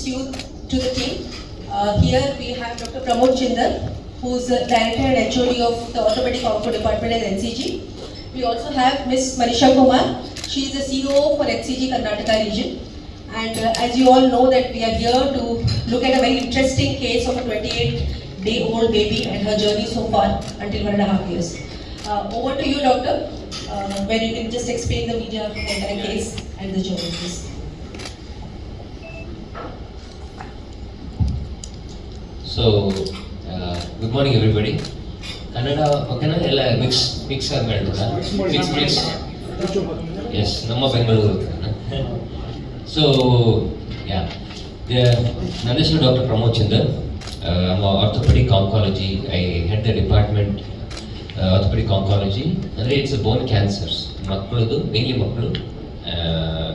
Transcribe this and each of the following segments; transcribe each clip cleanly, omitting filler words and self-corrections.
you to the team. Here we have Dr. Pramod Chindar, who is the Director and HOD of the Orthopedic Onco Department at NCG. We also have Ms. Manisha Kumar. She is the CEO for NCG Karnataka region. And as you all know that we are here to look at a very interesting case of a 28-day-old baby and her journey so far until 1.5 years. Over to you, Doctor, where you can just explain the media the entire case and the journey, please. So, good morning everybody. Kannada, okay na? Ella mix agmedboda. Mix. Yes, namma Bengaluru. So, yeah. ನನ್ನ ಹೆಸರು doctor Pramod Chander. I'm orthopedic oncology. I head the department orthopedic oncology. ಅಂದರೆ it's a bone cancers. ಮಕ್ಕಳದು mainly ಮಕ್ಕಳು.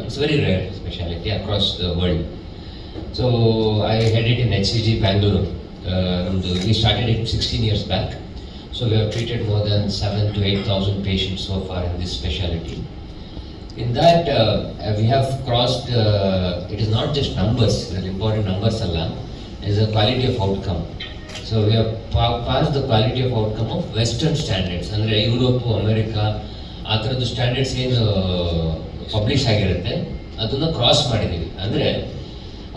It's very rare specialty across the world. So I head it in HCG Bangalore. We started it 16 years back. So we have treated more than 7,000 to 8,000 patients so far in this specialty. In that, we have crossed, it is not just numbers, the important numbers alla, it is the quality of outcome. So we have passed the quality of outcome of Western standards, ಅಂದರೆ Europe America ಆ ಥರದ್ದು standards ಏನು publish ಆಗಿರುತ್ತೆ ಅದನ್ನು cross ಮಾಡಿದ್ದೀವಿ. ಅಂದರೆ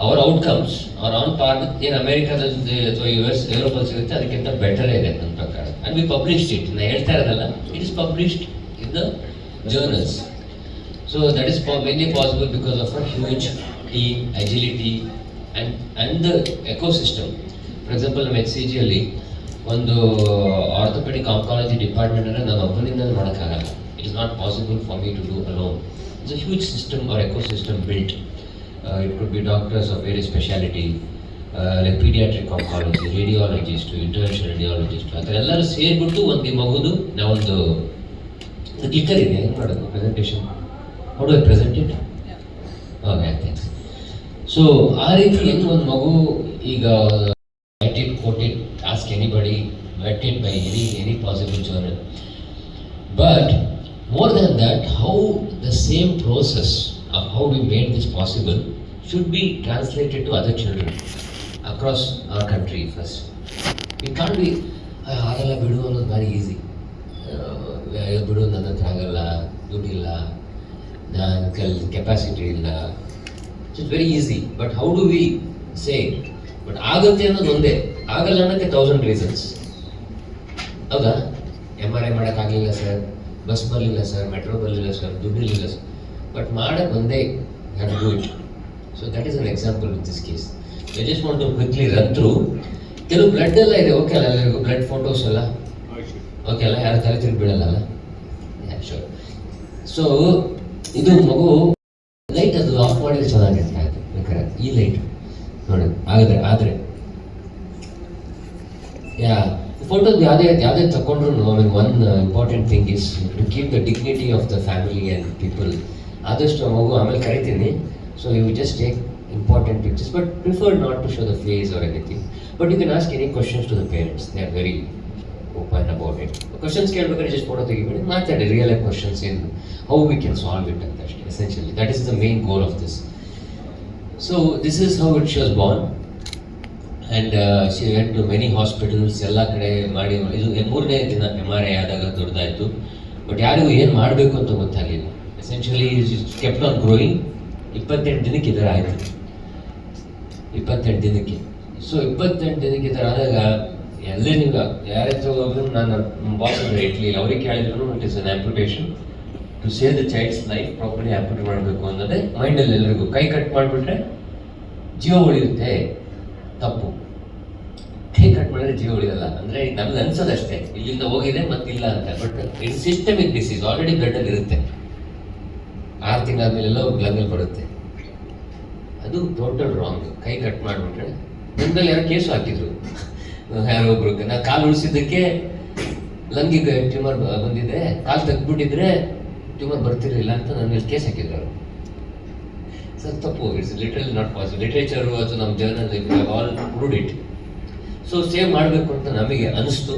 hour outcomes hour on ಪಾರ್ ಏನು ಅಮೆರಿಕಾದಲ್ಲಿ ಅಥವಾ ಯುರೋಪಲ್ಲಿ ಸಿಗುತ್ತೆ ಅದಕ್ಕಿಂತ ಬೆಟರ್ ಇದೆ ನನ್ನ ಪ್ರಕಾರ. And we published it. ನಾನು ಹೇಳ್ತಾ ಇರೋದಲ್ಲ, it is published in the journals. So that is mainly possible because of a huge team, agility and the ecosystem. For example, ನಮ್ಮ HCG ಅಲ್ಲಿ ಒಂದು ಆರ್ಥೋಪೆಡಿಕ್ ಆಂಕಾಲಜಿ ಡಿಪಾರ್ಟ್ಮೆಂಟ್ ಅಂದರೆ ನಾನು ಒಬ್ಬನಿಂದ ಮಾಡೋಕ್ಕಾಗಲ್ಲ. It is not possible for me to do alone. It's a huge system or ecosystem built. It could be doctors of various specialty, like pediatric oncology, radiologist, interventional radiologist. ಆ ಥರ ಎಲ್ಲರೂ ಸೇರಿಬಿಟ್ಟು ಒಂದು ಮಗುದು ನಾವೊಂದು clicker ಇದೆ ಏನು ಮಾಡೋದು presentation. How do I present it? Okay, thanks. So, ಆ ರೀತಿ ಹೆಂಗೆ ಒಂದು ಮಗು ಈಗ write it, quote it, ask anybody, vet it by any possible journal. But more than that, how the same process of how we made this possible should be translated to other children across our country first. We can't be ಆಗಲ್ಲ ಬಿಡು ಅನ್ನೋದು ಭಾರಿ easy. ಬಿಡು ನನ್ನ ಹತ್ರ ಆಗಲ್ಲ, ದುಡ್ಡಿಲ್ಲ, capacity ಇಲ್ಲ. It's very easy. But how do we say but ಆಗುತ್ತೆ ಅನ್ನೋದು ಒಂದೇ, ಆಗಲ್ಲ ಅನ್ನೋಕ್ಕೆ 1000 ರೀಸನ್ಸ್. ಹೌದಾ? MRI ಮಾಡೋಕ್ಕಾಗಲಿಲ್ಲ ಸರ್, ಬಸ್ ಬರಲಿಲ್ಲ ಸರ್, ಮೆಟ್ರೋ ಬರಲಿಲ್ಲ ಸರ್, ದುಡ್ಡಿರಲಿಲ್ಲ ಸರ್. ಬಟ್ ಮಾಡೋಕ್ಕೆ ಒಂದೇ, have to do it. So that is an example with this case. I just want to quickly run through. ಕೆಲವು ಬ್ಲಡ್ ಎಲ್ಲ ಇದೆ, ಓಕೆ ಅಲ್ಲ, ಎಲ್ಲರಿಗೂ ಬ್ಲಡ್ ಫೋಟೋಸ್ ಎಲ್ಲ ಓಕೆ ಅಲ್ಲ, ಯಾರು ತಲೆ ತಿರುಗಿ ಬೀಳಲ್ಲ. ಶೋರ್. ಸೊ ಇದು ಮಗು ಲೈಟ್ ಅದು ಆಫ್ ಮಾಡಿದ್ರೆ ಚೆನ್ನಾಗಿರ್ತಾ ಇದೆ. ಬೇಕಾದ್ರೆ ಈ ಲೈಟ್ ನೋಡಿ ಆದರೆ ಫೋಟೋದು ಯಾವುದೇ ತಗೊಂಡ್ರು I mean one important thing is to keep the dignity of the family and people. ಆದಷ್ಟು ಮಗು ಆಮೇಲೆ ಕರಿತೀನಿ. So you just take important pictures but prefer not to show the face or anything. But you can ask any questions to the parents. They are very open about it. Questions ಕೇಳಬೇಕಾದ್ರೆ just photo ತೆಗಿಬೇಡಿ, ಮಾತಾಡಿ. Real life questions in how we can solve it ಅಂತ ಅಷ್ಟೇ. Essentially that is the main goal of this. So this is how she was born and she went to many hospitals. ಎಲ್ಲ ಕಡೆ ಮಾಡಿ ಇದು 3ನೇ ದಿನ MRI ಆದಾಗ ದೊಡ್ಡದಾಯಿತು. But ಯಾರಿಗೂ ಏನು ಮಾಡಬೇಕು ಅಂತ ಗೊತ್ತಾಗಲಿಲ್ಲ. Essentially kept on growing. 28 ದಿನಕ್ಕೆ ಈ ಥರ ಆಯಿತು. 28 ದಿನಕ್ಕೆ. ಸೊ 28 ದಿನಕ್ಕೆ ಈ ಥರ ಆದಾಗ ಎಲ್ಲೇ ನೀವು ಯಾರೇ ಹೋದ್ರು ನಾನು ಬಾಸ್ ಅಂದರೆ ಇಟ್ಲಿ ಅವ್ರಿಗೆ ಕೇಳಿದ್ರು it is an amputation to save the child's life. Properly amputate ಮಾಡಬೇಕು ಅನ್ನೋದೇ ಮೈಂಡಲ್ಲಿ ಎಲ್ಲರಿಗೂ. ಕೈ ಕಟ್ ಮಾಡಿಬಿಟ್ರೆ ಜೀವ ಉಳಿಯುತ್ತೆ, ತಪ್ಪು. ಕೈ ಕಟ್ ಮಾಡಿದ್ರೆ ಜೀವ ಉಳಿಯಲ್ಲ ಅಂದರೆ ನಮ್ಗೆ ಅನ್ಸೋದಷ್ಟೇ, ಇಲ್ಲಿಂದ ಹೋಗಿದೆ ಮತ್ತಿಲ್ಲ ಅಂತ. But it's systemic disease, already ಬ್ಲಡ್ಡಲ್ಲಿ ಇರುತ್ತೆ. 6 ತಿಂಗಳಾದ್ಮೇಲೆಲ್ಲೋ ಬ್ಲಡ್ಡಲ್ಲಿ ಬರುತ್ತೆ. ಅದು ಟೋಟಲ್ ರಾಂಗ್. ಕೈ ಕಟ್ ಮಾಡಿಬಿಟ್ರೆ ನನ್ನ ಮೇಲೆ ಯಾರೋ ಕೇಸು ಹಾಕಿದ್ರು. ಯಾರೋ ಒಬ್ರು ನಾ ಕಾಲು ಉಳಿಸಿದ್ದಕ್ಕೆ ಲಂಗಿಗೆ ಟ್ಯೂಮರ್ ಬಂದಿದೆ, ಕಾಲು ತೆಗ್ದುಬಿಟ್ಟಿದ್ರೆ ಟ್ಯೂಮರ್ ಬರ್ತಿರಲಿಲ್ಲ ಅಂತ ನನ್ನ ಮೇಲೆ ಕೇಸ್ ಹಾಕಿದ್ರು ಅವರು. ಸರ್ ತಪ್ಪು. It's literally not possible. Literature ಅಥವಾ ನಮ್ಮ journal all proved it. So save ಮಾಡಬೇಕು ಅಂತ ನಮಗೆ ಅನಿಸ್ತು.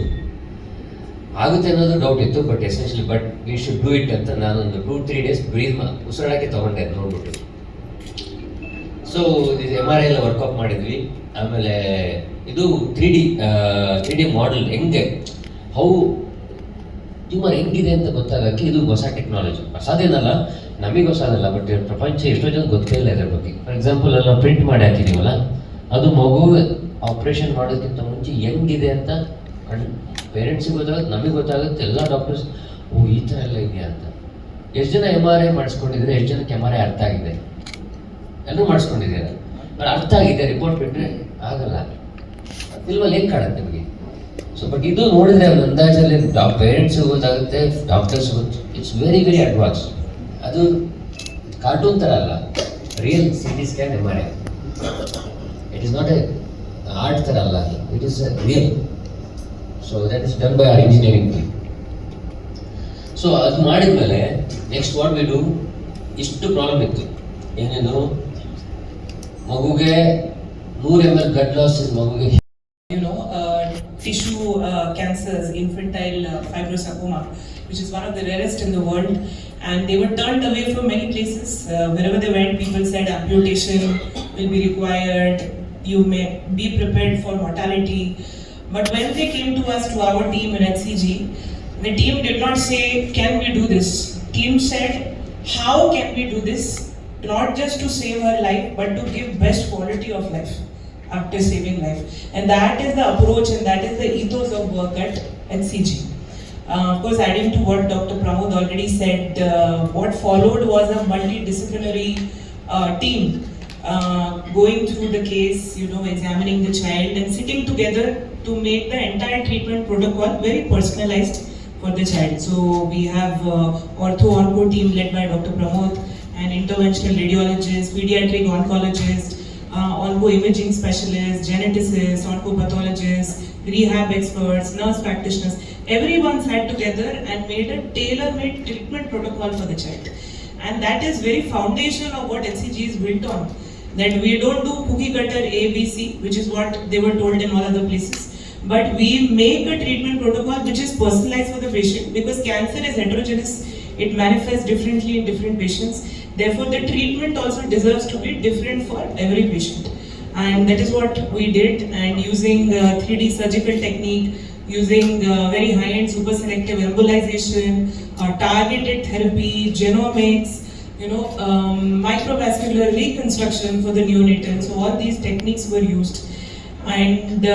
ಆಗುತ್ತೆ ಅನ್ನೋದು ಡೌಟ್ ಇತ್ತು, but essentially but we should do it ಅಂತ ನಾನೊಂದು 2-3 ಡೇಸ್ ಉಸಿರಾಡಕ್ಕೆ ತೊಗೊಂಡೆ ನೋಡ್ಬಿಟ್ಟು. ಸೊ ಇದು MRI ಎಲ್ಲ ವರ್ಕೌಟ್ ಮಾಡಿದ್ವಿ. ಆಮೇಲೆ ಇದು 3D ಮಾಡೆಲ್ ಹೆಂಗೆ ಟ್ಯೂಮರ್ ಹೆಂಗಿದೆ ಅಂತ ಗೊತ್ತಾಗಕ್ಕೆ ಇದು ಹೊಸ ಟೆಕ್ನಾಲಜಿ. ಹೊಸದೇನಲ್ಲ, ನಮಗೆ ಹೊಸದಲ್ಲ, ಬಟ್ ಪ್ರಪಂಚ ಎಷ್ಟೋ ಜನ ಗೊತ್ತೇ ಇಲ್ಲ ಇದ್ರ ಬಗ್ಗೆ. ಫಾರ್ ಎಕ್ಸಾಂಪಲ್ ನಾವು ಪ್ರಿಂಟ್ ಮಾಡಿ ಹಾಕಿದೀವಲ್ಲ, ಅದು ಮಗು ಆಪ್ರೇಷನ್ ಮಾಡೋದಕ್ಕಿಂತ ಮುಂಚೆ ಹೆಂಗಿದೆ ಅಂತ ಪೇರೆಂಟ್ಸಿಗೆ ಗೊತ್ತಾಗುತ್ತೆ, ನಮಗೆ ಗೊತ್ತಾಗುತ್ತೆ, ಎಲ್ಲ ಡಾಕ್ಟರ್ಸ್ ಈ ಥರ ಎಲ್ಲ ಇದೆಯಾ ಅಂತ. ಎಷ್ಟು ಜನ MRI ಮಾಡಿಸ್ಕೊಂಡಿದ್ರೆ, ಎಷ್ಟು ಜನಕ್ಕೆ MRI ಅರ್ಥ ಆಗಿದೆ? ಎಲ್ಲರೂ ಮಾಡಿಸ್ಕೊಂಡಿದ್ದೀರ, ಬಟ್ ಅರ್ಥ ಆಗಿದೆ, ರಿಪೋರ್ಟ್ ಬಿಟ್ಟರೆ ಆಗಲ್ಲ. ಫಿಲ್ಮಲ್ಲಿ ಹೆಂಗೆ ಕಾಣುತ್ತೆ ನಿಮಗೆ? ಸೊ ಬಟ್ ಇದು ನೋಡಿದ್ರೆ ಒಂದು ಅಂದಾಜಲ್ಲಿ ಪೇರೆಂಟ್ಸಿಗೆ ಗೊತ್ತಾಗುತ್ತೆ, ಡಾಕ್ಟರ್ಸ್ ಗೊತ್ತು. It's very very advance. ಅದು ಕಾರ್ಟೂನ್ ಥರ ಅಲ್ಲ, real CT scan MRI. It is not A art ಥರ ಅಲ್ಲ, it is real. So that is done by our engineering team. So ಅದು ಮಾಡಿದ್ಮೇಲೆ ನೆಕ್ಸ್ಟ್ ವಾಟ್ ವಿ ಡೂ, ಇಷ್ಟು problem ಇತ್ತು. ಏನೇನು, ಮಗುಗೆ 100 ml ಬ್ಲಡ್ ಲಾಸ್ ಮಗುಗೆ tissue cancers, infantile fibrosarcoma, which is one of the rarest in the world, and they were turned away from many places. Wherever they went, people said amputation will be required, you may be prepared for mortality. But when they came to us, to our team in HCG, the team did not say, can we do this? Team said, how can we do this? Not just to save her life, but to give best quality of life after saving life. And that is the approach, and that is the ethos of work at HCG. Of course, adding to what Dr. Pramod already said, what followed was a multidisciplinary team going through the case, examining the child and sitting together to make the entire treatment protocol very personalized for the child. So we have ortho-onco team led by Dr. Pramod, an interventional radiologist, pediatric oncologist, onco imaging specialists, geneticists, oncopathologists, rehab experts, nurse practitioners. Everyone sat together and made a tailor-made treatment protocol for the child. And that is very foundation of what HCG is built on. That we don't do cookie cutter A, B, C, which is what they were told in all other places. But we make a treatment protocol which is personalized for the patient, because cancer is heterogeneous. It manifests differently in different patients. Therefore, the treatment also deserves to be different for every patient. And that is what we did. And using 3D surgical technique, using very high-end super selective embolization, targeted therapy, genomics, microvascular reconstruction for the neonatal. So all these techniques were used. And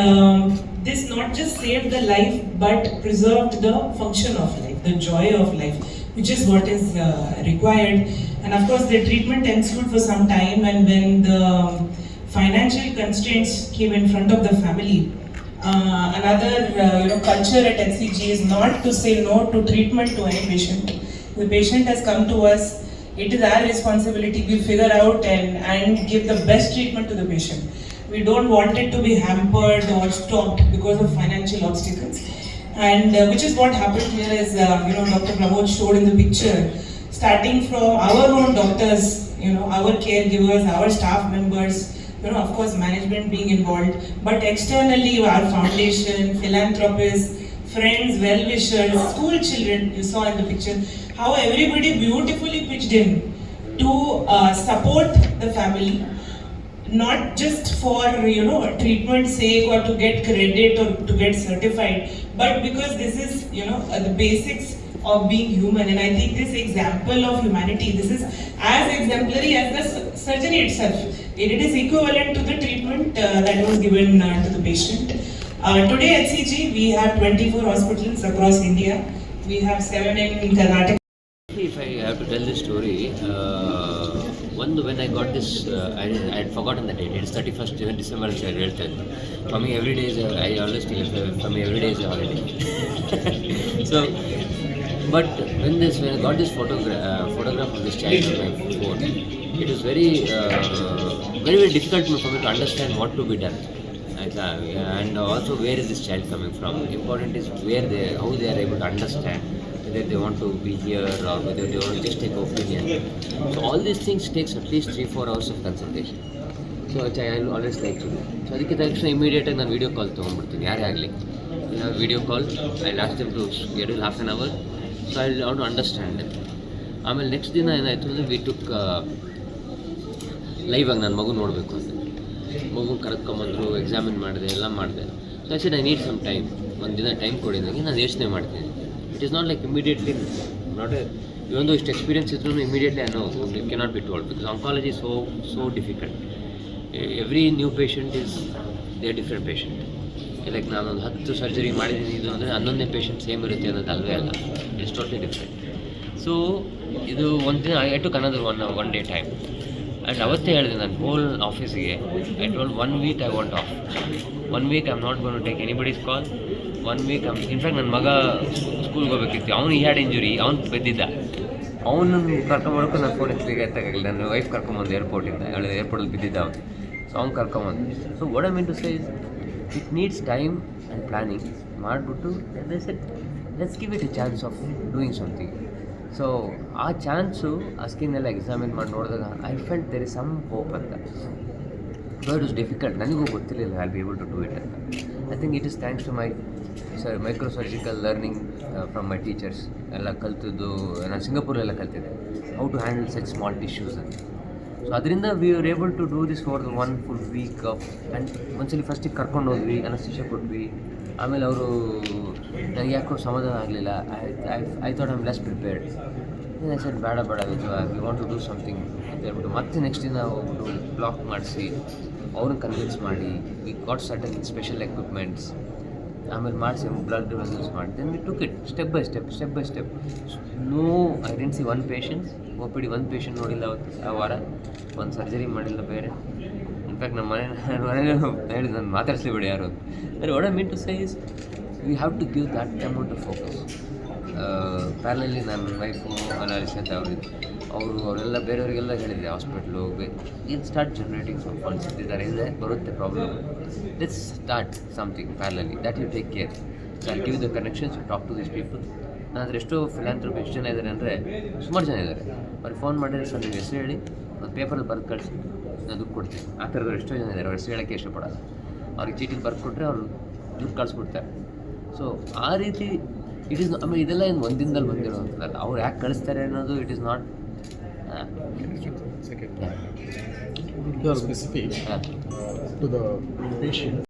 this not just saved the life, but preserved the function of life, the joy of life, which is what is required. And of course, the treatment ensued for some time, and when the financial constraints came in front of the family, another culture at HCG is not to say no to treatment to any patient. The patient has come to us, it is our responsibility we figure out and give the best treatment to the patient. We don't want it to be hampered or stopped because of financial obstacles. And which is what happened here, as Dr. Pramod showed in the picture. Starting from our own doctors, our caregivers, our staff members, of course management being involved, but externally our foundation, philanthropists, friends, well-wishers, school children, you saw in the picture, how everybody beautifully pitched in to support the family, not just for treatment's sake or to get credit or to get certified, but because this is the basics of being human. And I think this example of humanity, this is as exemplary as the surgery itself. It is equivalent to the treatment that was given to the patient. Today at HCG we have 24 hospitals across India. We have 7 in Karnataka. If I have to tell this story, when I got this, I had forgotten the date. It's 31st December, I will tell. For me, every day is I always tell for me every day is a holiday. So, but when I got this photograph of this child on my phone, it was very difficult for me to understand what to be done. And also where is this child coming from. Important is how they are able to understand whether they want to be here or whether they want to just take opinion. So all these things takes at least 3-4 hours of consultation. So which I always like to do. So ಅದಕ್ಕೆ ತಕ್ಷಣ ಇಮಿಡಿಯೇಟಾಗಿ ನಾನು video call ತೊಗೊಂಡ್ಬಿಡ್ತೀನಿ, ಯಾರೇ ಆಗಲಿ. have video call. I'll ask them to schedule half an hour. So I'll have to understand them. ಆಮೇಲೆ next ದಿನ ಏನಾಯಿತು ಅಂದರೆ ವಿ ಟುಕ್ ಲೈವಾಗಿ ನಾನು ಮಗು ನೋಡಬೇಕು ಅಂತ ಮಗು ಕರೆದ್ಕೊಂಬಂದರು ಎಕ್ಸಾಮಿನ್ ಮಾಡಿದೆ ಎಲ್ಲ ಮಾಡಿದೆ. So I said I need some time, ಒಂದು ದಿನ ಟೈಮ್ ಕೊಡಿದಂಗೆ ನಾನು ಯೋಚನೆ ಮಾಡ್ತೀನಿ. It is not like immediately not a ಇವೊಂದು ಇಷ್ಟು ಎಕ್ಸ್ಪೀರಿಯನ್ಸ್ ಇದ್ರೂ immediately I know it cannot be told because oncology so difficult. Every new patient is they different patient. Like ನಾನೊಂದು 10 ಸರ್ಜರಿ ಮಾಡಿದ್ದೀನಿ ಇದು ಅಂದರೆ 11ನೇ ಪೇಷಂಟ್ ಸೇಮ್ ಇರುತ್ತೆ ಅನ್ನೋದು ಅಲ್ವೇ ಅಲ್ಲ. It's totally different. ಸೊ ಇದು ಒಂದು ದಿನ I took another one day time. And ಅವತ್ತೇ ಹೇಳಿದೆ ನಾನು ಹೋಲ್ ಆಫೀಸಿಗೆ I told 1 week I want off. 1 week I am not gonna take anybody's call. 1 week in fact ನನ್ನ ಮಗ ಸ್ಕೂಲ್ಗೆ ಹೋಗ್ಬೇಕಿತ್ತು, ಅವ್ನು ಹ್ಯಾಡ್ ಇಂಜುರಿ, ಅವ್ನು ಬೆದ್ದಿದ್ದ. ಅವನು ಕರ್ಕೊಂಬರೋಕ್ಕೂ ನನ್ನ ಫೋನ್ ಎತ್ತಕ್ಕಾಗಿಲ್ಲ. ನನ್ನ ವೈಫ್ ಕರ್ಕೊಂಬಂದು ಏರ್ಪೋರ್ಟಿಂದ, ಏರ್ಪೋರ್ಟಲ್ಲಿ ಬಿದ್ದಿದ್ದ ಅವನು. ಸೊ ಅವ್ನು ಕರ್ಕೊಂಬಂದು. So what I mean to say it needs time and planning ಮಾಡಿಬಿಟ್ಟು let's give it a chance of doing something. So ಆ ಚಾನ್ಸು ಆ ಸ್ಕಿನ್ನೆಲ್ಲ ಎಕ್ಸಾಮಿನ್ ಮಾಡಿ ನೋಡಿದಾಗ I felt there is some hope ಅಂತ. ಬಟ್ ಇಟ್ ವಾಸ್ ಡಿಫಿಕಲ್ಟ್, ನನಗೂ ಗೊತ್ತಿರಲಿಲ್ಲ I be able to do it ಅಂತ. I think it is thanks to my micro surgical learning from my teachers. ಎಲ್ಲ ಕಲ್ತಿದ್ದು ನಾನು ಸಿಂಗಾಪುರಲ್ಲೆಲ್ಲ ಕಲ್ತಿದ್ದೆ how to handle such small tissues ಅಂತ. So ಅದರಿಂದ we are able to do this for the 1 full week off. And ಒಂದ್ಸಲಿ ಫಸ್ಟಿಗೆ ಕರ್ಕೊಂಡು ಹೋದ್ವಿ, ಅನಸ್ತೀಶಿಯಾ ಕೊಟ್ವಿ. ಆಮೇಲೆ ಅವರು ನನಗೆ ಯಾಕೋ ಸಮಾಧಾನ ಆಗಲಿಲ್ಲ. I thought I'm less prepared. I said ಬೇಡ we want to do something ಅಂತ ಹೇಳ್ಬಿಟ್ಟು ಮತ್ತೆ ನೆಕ್ಸ್ಟ್ ದಿನ ಹೋಗ್ಬಿಟ್ಟು ಬ್ಲಾಕ್ ಮಾಡಿಸಿ ಅವ್ರನ್ನ ಕನ್ವಿನ್ಸ್ ಮಾಡಿ we got certain special equipments ಆಮೇಲೆ ಮಾಡಿಸಿ ಬ್ಲಡ್ ವೆಸಲ್ಸ್ ಮಾಡಿ then we took it step by step. No I didn't see 1 patient OPD 1 patient ನೋಡಿಲ್ಲ ಅವತ್ತು ಆ ವಾರ, ಒಂದು ಸರ್ಜರಿ ಮಾಡಿಲ್ಲ ಬೇರೆ. ಇನ್ಫ್ಯಾಕ್ಟ್ ನಮ್ಮ ಮನೇಲಿ ಹೇಳಿದ್ದು ನಾನು ಮಾತಾಡಿಸ್ಲಿಬೇಡಿ ಯಾರು ಅಂತ. But what I mean to say is we have to give that amount of focus. ಪ್ಯಾರಲಲ್ಲಿ ನನ್ನ ವೈಫು ಅನಾಲಿಸತ್ ಅವರೆಲ್ಲ ಬೇರೆಯವರಿಗೆಲ್ಲ ಹೇಳಿದೆ ಹಾಸ್ಪಿಟ್ಲು ಇದು ಸ್ಟಾರ್ಟ್ ಜನರೇಟಿಂಗ್ ಸಮ್ ಫಂಡ್ಸ್ ಇದ್ದಾರೆ ಇದೆ ಬರುತ್ತೆ ಪ್ರಾಬ್ಲಮ್. ಲೆಟ್ಸ್ ಸ್ಟಾರ್ಟ್ ಸಮಥಿಂಗ್ ಪ್ಯಾರಲಲ್ಲಿ that you take care. I give the connections you talk to these people. ನಾನು ಅದ್ರ ಎಷ್ಟೋ ಫಿಲಾಂಥ್ರಪಿ ಎಷ್ಟು ಜನ ಇದ್ದಾರೆ ಅಂದರೆ ಸುಮಾರು ಜನ ಇದ್ದಾರೆ. ಅವ್ರಿಗೆ ಫೋನ್ ಮಾಡಿದ್ರೆ ಸರ್ ನೀವು ಹೆಸರು ಹೇಳಿ ಒಂದು ಪೇಪರಲ್ಲಿ ಬರೆದು ಕಳಿಸಿ ನಾನು ದುಡ್ಡು ಕೊಡ್ತೀನಿ. ಆ ಥರದವ್ರು ಎಷ್ಟೋ ಜನ ಇದ್ದಾರೆ, ಅವ್ರ ಹೆಸರು ಹೇಳೋಕ್ಕೆ ಇಷ್ಟಪಡೋಲ್ಲ. ಅವ್ರಿಗೆ ಚೀಟಿಲಿ ಬರೆದು ಕೊಟ್ಟರೆ ಅವರು ದುಡ್ಡು ಕಳಿಸ್ಬಿಡ್ತಾರೆ. ಸೊ ಆ ರೀತಿ ಇಟ್ ಈಸ್ ಆಮೇಲೆ ಇದೆಲ್ಲ ಏನು ಒಂದಿನದಲ್ಲಿ ಬಂದಿರೋಂಥದ್ದಲ್ಲ. ಅವ್ರು ಯಾಕೆ ಕಳಿಸ್ತಾರೆ ಅನ್ನೋದು it is not specific to the patient.